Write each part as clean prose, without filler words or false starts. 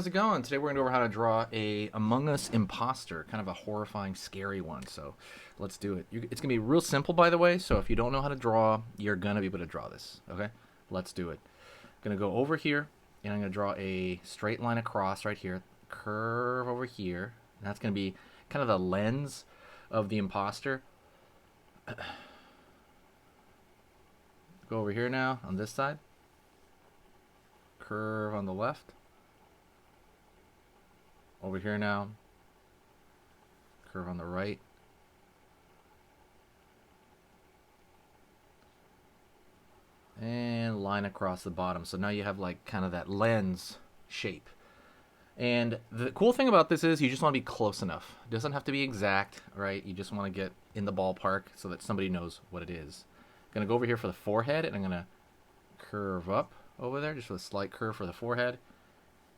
how's it going? Today we're going to go over how to draw a Among Us imposter, kind of a horrifying, scary one. So let's do it. It's going to be real simple, by the way, so if you don't know how to draw, you're going to be able to draw this, okay? Let's do it. I'm going to go over here, and I'm going to draw a straight line across right here, curve over here, and that's going to be kind of the lens of the imposter. Go over here now on this side. Curve on the left. Over here now. Curve on the right. And line across the bottom. So now you have like kind of that lens shape. And the cool thing about this is you just want to be close enough. It doesn't have to be exact, right? You just want to get in the ballpark so that somebody knows what it is. I'm going to go over here for the forehead, and I'm going to curve up over there, just with a slight curve for the forehead.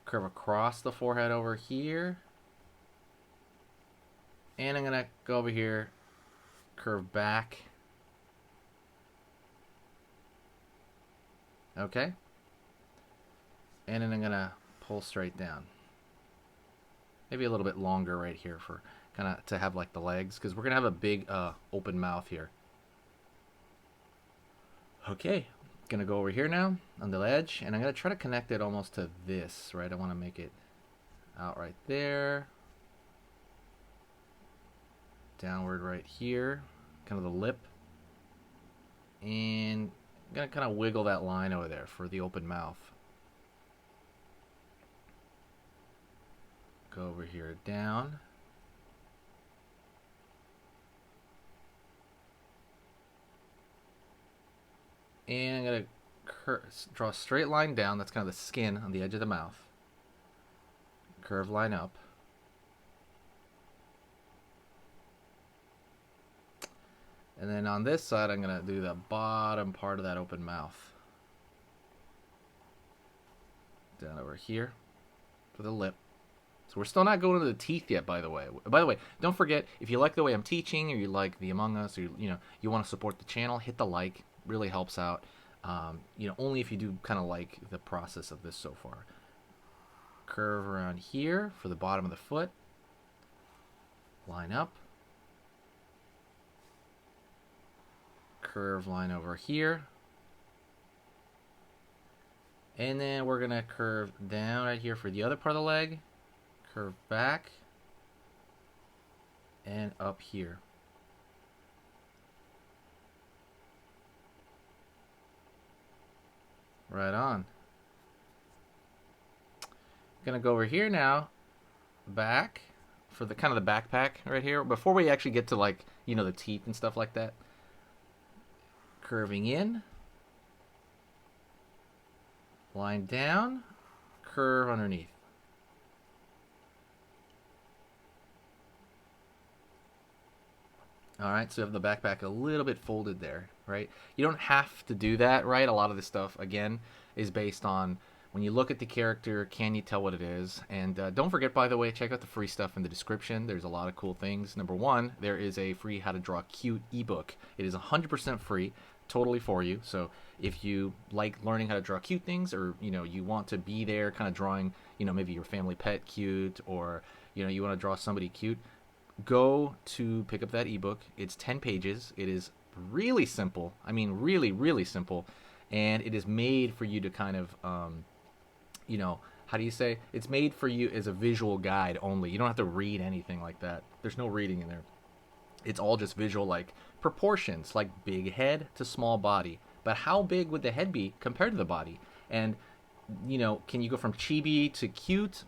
Curve across the forehead over here. And I'm going to go over here, curve back. Okay. And then I'm going to pull straight down. Maybe a little bit longer right here for kind of to have like the legs, because we're going to have a big open mouth here. Okay. Gonna go over here now on the edge, and I'm gonna try to connect it almost to this, right? I want to make it out right there, downward right here, kind of the lip, and I'm gonna kind of wiggle that line over there for the open mouth. Go over here down. And I'm going to draw a straight line down. That's kind of the skin on the edge of the mouth. Curve line up. And then on this side, I'm going to do the bottom part of that open mouth. Down over here for the lip. So we're still not going to the teeth yet, by the way. By the way, don't forget, if you like the way I'm teaching, or you like the Among Us, or you want to support the channel, hit the like. Really helps out. Only if you do kind of like the process of this so far. Curve around here for the bottom of the foot. Line up. Curve line over here. And then we're going to curve down right here for the other part of the leg. Curve back. And up here. Right on. Gonna go over here now, back for the kind of the backpack right here. Before we actually get to like the teeth and stuff like that. Curving in, line down, curve underneath. All right, so you have the backpack a little bit folded there, right? You don't have to do that, right? A lot of this stuff, again, is based on when you look at the character, can you tell what it is? And don't forget, by the way, check out the free stuff in the description. There's a lot of cool things. Number one, there is a free How to Draw Cute ebook. It is 100% free, totally for you. So if you like learning how to draw cute things, or you want to be there kind of drawing, maybe your family pet cute, or you want to draw somebody cute, go to pick up that ebook. It's 10 pages. It is really simple. I mean, really, really simple. And it is made for you to kind of, how do you say? It's made for you as a visual guide only. You don't have to read anything like that. There's no reading in there. It's all just visual, like proportions, like big head to small body. But how big would the head be compared to the body? And, can you go from chibi to cute?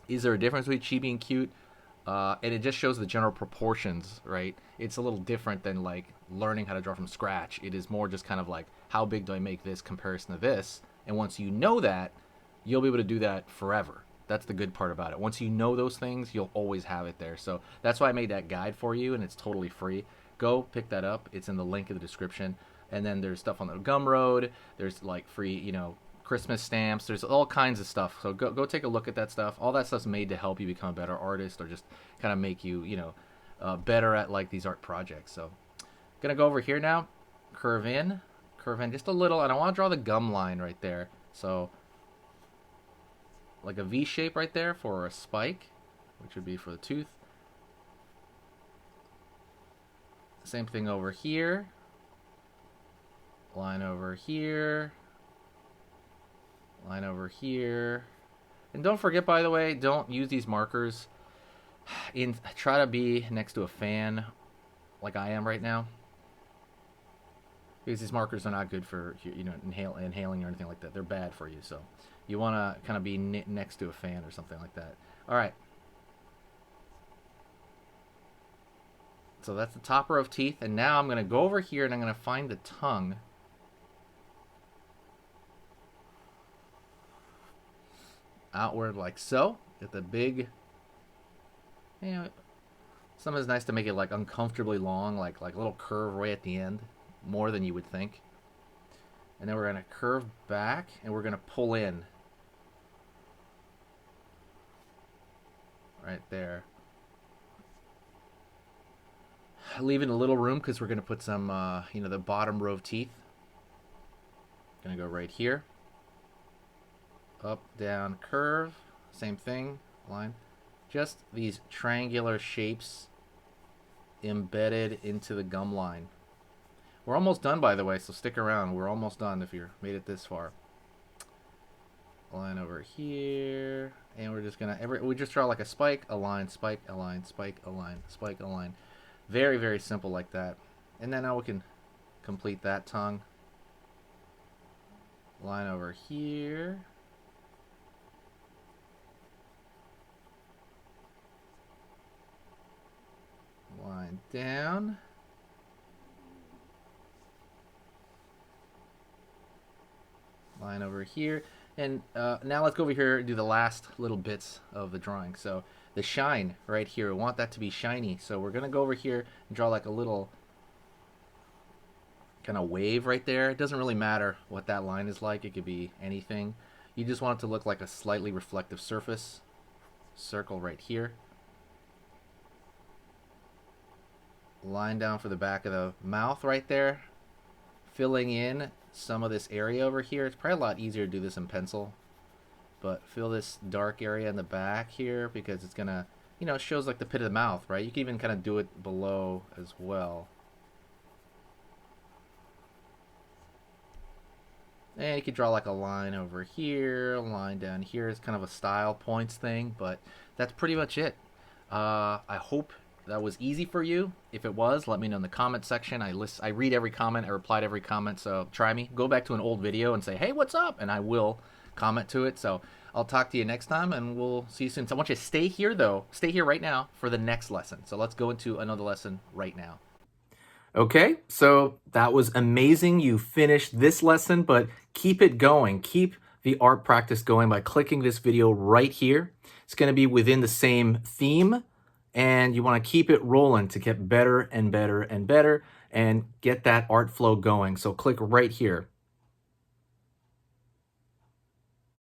Is there a difference between chibi and cute? And it just shows the general proportions, right? It's a little different than like learning how to draw from scratch. It is more just kind of like, how big do I make this comparison to this? And once you know that, you'll be able to do that forever. That's the good part about it. Once you know those things, you'll always have it there. So that's why I made that guide for you, and it's totally free. Go pick that up. It's in the link in the description. And then there's stuff on the Gumroad. There's like free, Christmas stamps. There's all kinds of stuff. So go take a look at that stuff. All that stuff's made to help you become a better artist, or just kind of make you, better at like these art projects. So gonna go over here now, curve in just a little, and I want to draw the gum line right there. So like a V shape right there for a spike, which would be for the tooth. Same thing over here. Line over here. Line over here. And don't forget, by the way, don't use these markers. Try to be next to a fan like I am right now. Because these markers are not good for, you know, inhaling or anything like that. They're bad for you. So you want to kind of be next to a fan or something like that. All right. So that's the top row of teeth. And now I'm going to go over here and I'm going to find the tongue. Outward like so. Get the big, you know, sometimes it's nice to make it like uncomfortably long, like a little curve right at the end, more than you would think. And then we're going to curve back and we're going to pull in. Right there. Leaving a little room because we're going to put some, you know, the bottom row of teeth. Going to go right here. Up, down, curve. Same thing. Line. Just these triangular shapes embedded into the gum line. We're almost done, by the way, so stick around. We're almost done if you made it this far. Line over here. And we're just going to, we just draw like a spike, a line, spike, a line, spike, a line, spike, a line. Very, very simple like that. And then now we can complete that tongue. Line over here. Line down. Line over here. And now let's go over here and do the last little bits of the drawing. So the shine right here, we want that to be shiny. So we're going to go over here and draw like a little kind of wave right there. It doesn't really matter what that line is like. It could be anything. You just want it to look like a slightly reflective surface. Circle right here. Line down for the back of the mouth right there. Filling in some of this area over here. It's probably a lot easier to do this in pencil. But fill this dark area in the back here because it's going to, you know, it shows like the pit of the mouth, right? You can even kind of do it below as well. And you could draw like a line over here, a line down here. It's kind of a style points thing, but that's pretty much it. I hope that was easy for you. If it was, let me know in the comment section. I read every comment. I reply to every comment, so try me. Go back to an old video and say, hey, what's up? And I will comment to it. So I'll talk to you next time, and we'll see you soon. So I want you to stay here, though. Stay here right now for the next lesson. So let's go into another lesson right now. Okay, so that was amazing. You finished this lesson, but keep it going. Keep the art practice going by clicking this video right here. It's going to be within the same theme, and you want to keep it rolling to get better and better and better and get that art flow going. So click right here.